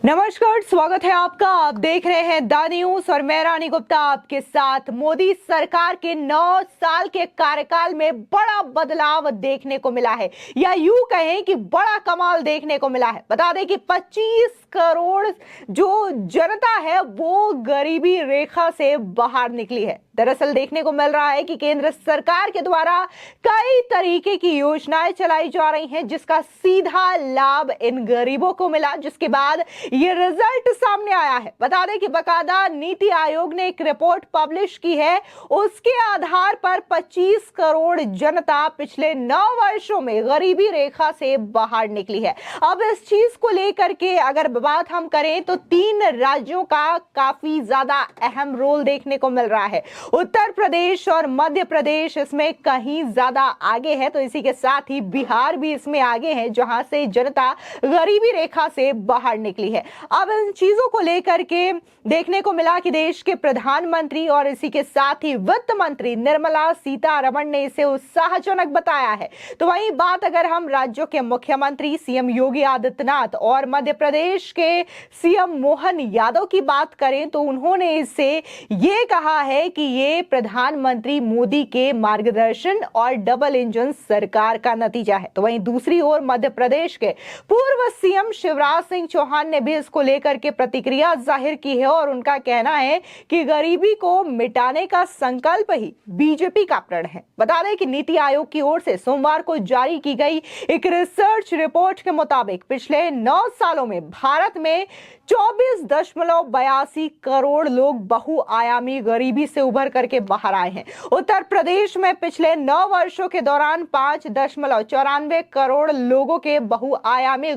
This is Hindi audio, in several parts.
नमस्कार, स्वागत है आपका। आप देख रहे हैं द न्यूज और मैं रानी गुप्ता आपके साथ। मोदी सरकार के 9 साल के कार्यकाल में बड़ा बदलाव देखने को मिला है, या यूं कहें कि बड़ा कमाल देखने को मिला है। बता दें कि 25 करोड़ जो जनता है वो गरीबी रेखा से बाहर निकली है। दरअसल देखने को मिल रहा है कि केंद्र सरकार के द्वारा कई तरीके की योजनाएं चलाई जा रही हैं, जिसका सीधा लाभ इन गरीबों को मिला, जिसके बाद ये रिजल्ट सामने आया है। बता दें कि बकायदा नीति आयोग ने एक रिपोर्ट पब्लिश की है, उसके आधार पर 25 करोड़ जनता पिछले 9 वर्षों में गरीबी रेखा से बाहर निकली है। अब इस चीज को लेकर के अगर बात हम करें तो 3 राज्यों का काफी ज्यादा अहम रोल देखने को मिल रहा है। उत्तर प्रदेश और मध्य प्रदेश इसमें कहीं ज्यादा आगे है, तो इसी के साथ ही बिहार भी इसमें आगे है, जहां से जनता गरीबी रेखा से बाहर निकली है। अब इन चीजों को लेकर के देखने को मिला कि देश के प्रधानमंत्री और इसी के साथ ही वित्त मंत्री निर्मला सीतारमण ने इसे उत्साहजनक बताया है। तो वहीं बात अगर हम राज्यों के मुख्यमंत्री सीएम योगी आदित्यनाथ और मध्य प्रदेश के सीएम मोहन यादव की बात करें तो उन्होंने इससे ये कहा है कि ये प्रधानमंत्री मोदी के मार्गदर्शन और डबल इंजन सरकार का नतीजा है। तो वहीं दूसरी ओर मध्य प्रदेश के पूर्व सीएम शिवराज सिंह चौहान ने भी इसको लेकर के प्रतिक्रिया जाहिर की है और उनका कहना है कि गरीबी को मिटाने का संकल्प ही बीजेपी का प्रण है। बता दें कि नीति आयोग की ओर से सोमवार को जारी की गई एक रिसर्च रिपोर्ट के मुताबिक पिछले 9 सालों में भारत में 24.82 करोड़ लोग बहुआयामी गरीबी से उभर करके बाहर आए हैं। उत्तर प्रदेश में पिछले 9 वर्षों के दौरान 5.94 करोड़ लोगों के बहुआयामी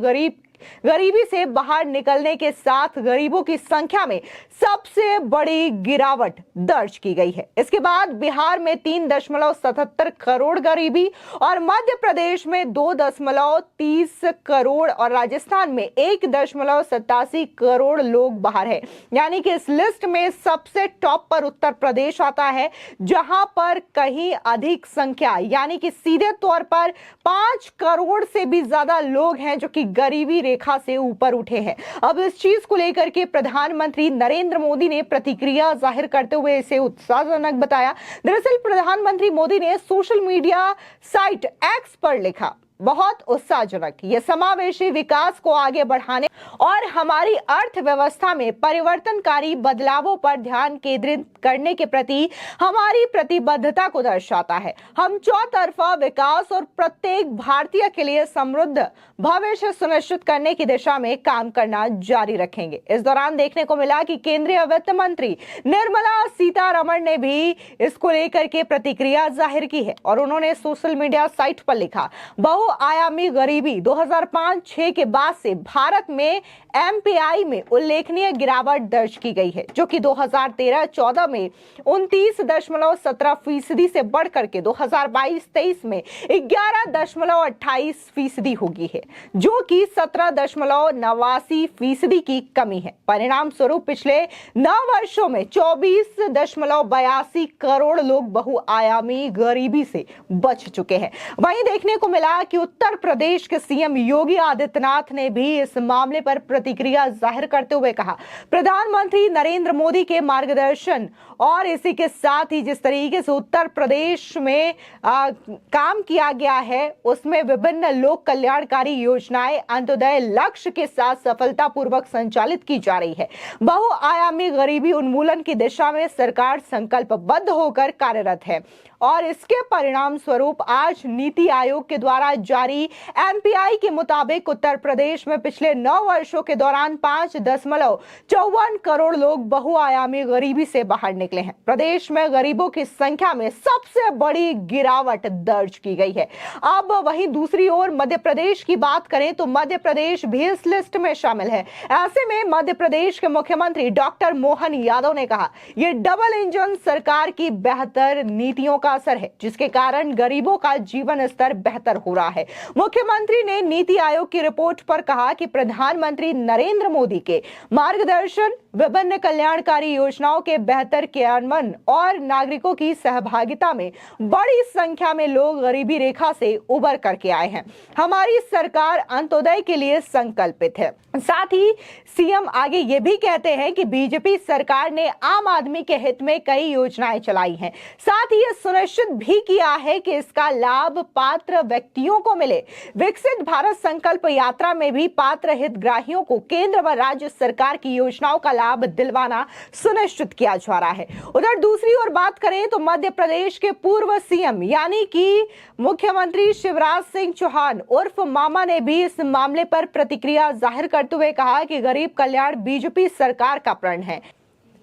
गरीबी से बाहर निकलने के साथ गरीबों की संख्या में सबसे बड़ी गिरावट दर्ज की गई है। इसके बाद बिहार में 3.77 करोड़ गरीबी और मध्य प्रदेश में 2.30 करोड़ और राजस्थान में 1.87 करोड़ लोग बाहर है। यानी कि इस लिस्ट में सबसे टॉप पर उत्तर प्रदेश आता है, जहां पर कहीं अधिक संख्या यानी कि सीधे तौर पर 5 करोड़ से भी ज्यादा लोग हैं जो कि गरीबी रेखा से ऊपर उठे हैं। अब इस चीज को लेकर के प्रधानमंत्री नरेंद्र मोदी ने प्रतिक्रिया जाहिर करते हुए इसे उत्साहजनक बताया। दरअसल प्रधानमंत्री मोदी ने सोशल मीडिया साइट एक्स पर लिखा, बहुत उत्साहजनक, यह समावेशी विकास को आगे बढ़ाने और हमारी अर्थव्यवस्था में परिवर्तनकारी बदलावों पर ध्यान केंद्रित करने के प्रति हमारी प्रतिबद्धता को दर्शाता है। हम चौतरफा विकास और प्रत्येक भारतीय के लिए समृद्ध भविष्य सुनिश्चित करने की दिशा में काम करना जारी रखेंगे। इस दौरान देखने को मिला कि केंद्रीय वित्त मंत्री निर्मला सीतारमण ने भी इसको लेकर के प्रतिक्रिया जाहिर की है और उन्होंने सोशल मीडिया साइट पर लिखा, बहुआयामी गरीबी 2005-06 के बाद से भारत में एमपीआई में उल्लेखनीय गिरावट दर्ज की गई है, जो कि 2013-14 में 29.17% से बढ़कर के 2022-23 में 11.28% हो गई है, जो कि 17.89% की कमी है। परिणाम स्वरूप पिछले 9 वर्षों में 24.82 करोड़ लोग बहुआयामी गरीबी से बच चुके हैं। वहीं देखने को मिला कि उत्तर प्रदेश के सीएम योगी आदित्यनाथ ने भी इस मामले पर प्रतिक्रिया जाहिर करते हुए कहा, प्रधानमंत्री नरेंद्र मोदी के मार्गदर्शन और इसी के साथ ही जिस तरीके से उत्तर प्रदेश में काम किया गया है उसमें विभिन्न लोक कल्याणकारी योजनाएं अंत्योदय लक्ष्य के साथ सफलतापूर्वक संचालित की जा रही है। बहुआयामी गरीबी उन्मूलन की दिशा में सरकार संकल्पबद्ध होकर कार्यरत है और इसके परिणाम स्वरूप आज नीति आयोग के द्वारा जारी एमपीआई के मुताबिक उत्तर प्रदेश में पिछले 9 वर्षों के दौरान 5.54 करोड़ लोग बहुआयामी गरीबी से बाहर निकले हैं। प्रदेश में गरीबों की संख्या में सबसे बड़ी गिरावट दर्ज की गई है। अब वहीं दूसरी ओर मध्य प्रदेश की बात करें तो मध्य प्रदेश भी इस लिस्ट में शामिल है। ऐसे में मध्य प्रदेश के मुख्यमंत्री डॉक्टर मोहन यादव ने कहा, यह डबल इंजन सरकार की बेहतर नीतियों का असर है, जिसके कारण गरीबों का जीवन स्तर बेहतर हो रहा है। मुख्यमंत्री ने नीति आयोग की रिपोर्ट पर कहा कि प्रधानमंत्री नरेंद्र मोदी के मार्गदर्शन, विभिन्न कल्याणकारी योजनाओं के बेहतर क्रियान्वयन और नागरिकों की सहभागिता में बड़ी संख्या में लोग गरीबी रेखा से उबर करके आए हैं। हमारी सरकार अंत्योदय के लिए संकल्पित है। साथ ही सीएम आगे ये भी कहते हैं कि बीजेपी सरकार ने आम आदमी के हित में कई योजनाएं चलाई हैं। साथ ही ये सुनिश्चित भी किया है कि इसका लाभ पात्र व्यक्तियों को मिले। विकसित भारत संकल्प यात्रा में भी पात्र हितग्राहियों को केंद्र व राज्य सरकार की योजनाओं का लाभ दिलवाना सुनिश्चित किया जा रहा है। उधर दूसरी ओर बात करें तो मध्य प्रदेश के पूर्व सीएम यानी कि मुख्यमंत्री शिवराज सिंह चौहान उर्फ मामा ने भी इस मामले पर प्रतिक्रिया जाहिर करते हुए कहा कि गरीब कल्याण बीजेपी सरकार का प्रण है।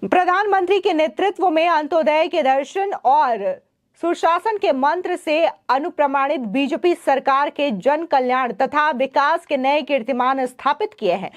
प्रधानमंत्री के नेतृत्व में अंत्योदय के दर्शन और सुशासन के मंत्र से अनुप्रमाणित बीजेपी सरकार के जन कल्याण तथा विकास के नए कीर्तिमान स्थापित किए हैं।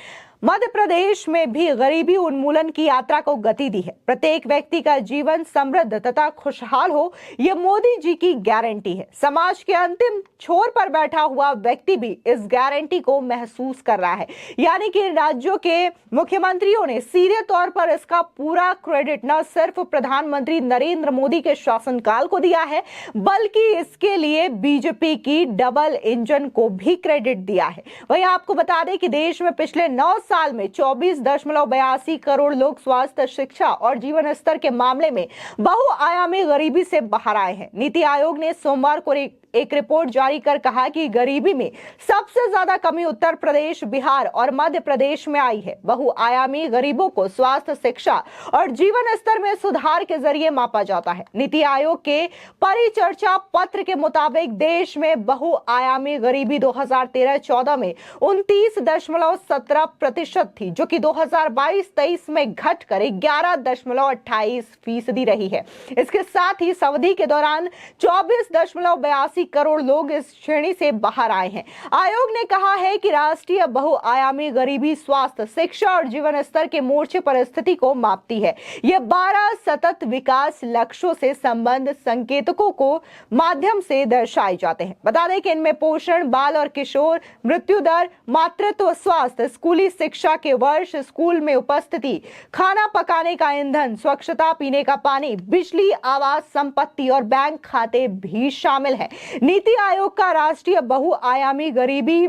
मध्य प्रदेश में भी गरीबी उन्मूलन की यात्रा को गति दी है। प्रत्येक व्यक्ति का जीवन समृद्ध तथा खुशहाल हो, यह मोदी जी की गारंटी है। समाज के अंतिम छोर पर बैठा हुआ व्यक्ति भी इस गारंटी को महसूस कर रहा है। यानी कि राज्यों के मुख्यमंत्रियों ने सीधे तौर पर इसका पूरा क्रेडिट न सिर्फ प्रधानमंत्री नरेंद्र मोदी के शासनकाल को दिया है, बल्कि इसके लिए बीजेपी की डबल इंजन को भी क्रेडिट दिया है। वहीं आपको बता दें कि देश में पिछले 9 साल में 24.82 करोड़ लोग स्वास्थ्य, शिक्षा और जीवन स्तर के मामले में बहुआयामी गरीबी से बाहर आए हैं। नीति आयोग ने सोमवार को एक रिपोर्ट जारी कर कहा कि गरीबी में सबसे ज्यादा कमी उत्तर प्रदेश, बिहार और मध्य प्रदेश में आई है। बहुआयामी गरीबों को स्वास्थ्य, शिक्षा और जीवन स्तर में सुधार के जरिए मापा जाता है। नीति आयोग के परिचर्चा पत्र के मुताबिक देश में बहुआयामी गरीबी 2013-14 में 29.17% थी, जो कि 2022-23 में घटकर 11.28% रही है। इसके साथ ही इस अवधि के दौरान 24.82 करोड़ लोग इस श्रेणी से बाहर आए हैं। आयोग ने कहा है कि राष्ट्रीय बहुआयामी गरीबी स्वास्थ्य, शिक्षा और जीवन स्तर के मोर्चे पर स्थिति को मापती है। यह 12 सतत विकास लक्ष्यों से संबंध संकेतकों को माध्यम से दर्शाए जाते हैं। बता दें कि इनमें पोषण, बाल और किशोर मृत्यु दर, मातृत्व स्वास्थ्य, स्कूली शिक्षा के वर्ष, स्कूल में उपस्थिति, खाना पकाने का ईंधन, स्वच्छता, पीने का पानी, बिजली, आवास, संपत्ति और बैंक खाते भी शामिल है। नीति आयोग का राष्ट्रीय बहुआयामी गरीबी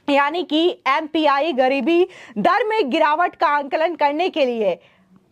यानी कि एमपीआई गरीबी दर में गिरावट का आंकलन करने के लिए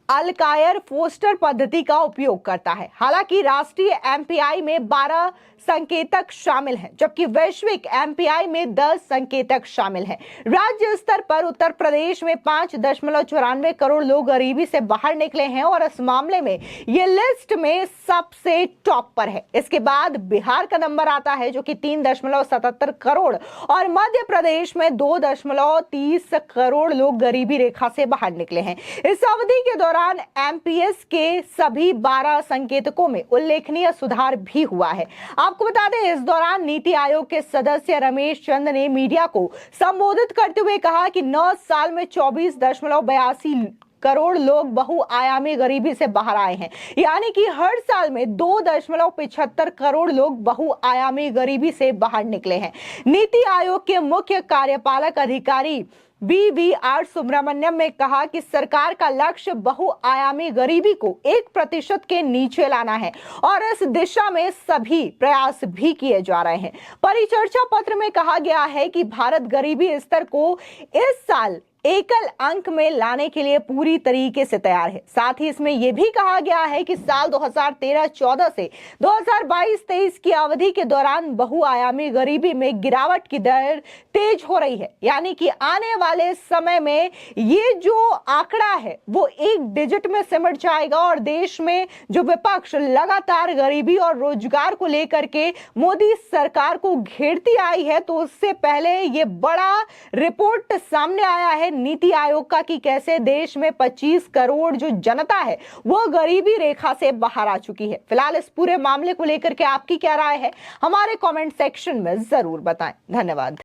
अल्कायर फोस्टर पद्धति का उपयोग करता है। हालांकि राष्ट्रीय एमपीआई में 12 संकेतक शामिल हैं, जबकि वैश्विक एमपीआई में 10 संकेतक शामिल हैं। राज्य स्तर पर उत्तर प्रदेश में 5.94 करोड़ लोग गरीबी से बाहर निकले हैं और इस मामले में ये लिस्ट में सबसे टॉप पर है। इसके बाद बिहार का नंबर आता है, जो कि 3.77 करोड़ और मध्य प्रदेश में 2.30 करोड़ लोग गरीबी रेखा से बाहर निकले हैं। इस अवधि के दौरान एमपीएस के सभी 12 संकेतकों में उल्लेखनीय सुधार भी हुआ है। आपको बता दें, इस दौरान नीति आयोग के सदस्य रमेश चंद ने मीडिया को संबोधित करते हुए कहा कि 9 साल में 24.82 करोड़ लोग बहुआयामी गरीबी से बाहर आए हैं। यानी कि हर साल में 2.75 करोड़ लोग बहुआयामी गरीबी से बाहर निकले हैं। नीति आयोग के मुख्य कार्यपालक अधिकारी BVR सुब्रमण्यम ने कहा कि सरकार का लक्ष्य बहुआयामी गरीबी को 1% के नीचे लाना है और इस दिशा में सभी प्रयास भी किए जा रहे हैं। परिचर्चा पत्र में कहा गया है कि भारत गरीबी स्तर को इस साल एकल अंक में लाने के लिए पूरी तरीके से तैयार है। साथ ही इसमें यह भी कहा गया है कि साल 2013-14 से 2022-23 की अवधि के दौरान बहुआयामी गरीबी में गिरावट की दर तेज हो रही है। यानी कि आने वाले समय में ये जो आंकड़ा है वो 1 डिजिट में सिमट जाएगा और देश में जो विपक्ष लगातार गरीबी और रोजगार को लेकर के मोदी सरकार को घेरती आई है, तो उससे पहले ये बड़ा रिपोर्ट सामने आया है नीति आयोग का कि कैसे देश में 25 करोड़ जो जनता है वो गरीबी रेखा से बाहर आ चुकी है। फिलहाल इस पूरे मामले को लेकर के आपकी क्या राय है, हमारे कमेंट सेक्शन में जरूर बताएं। धन्यवाद।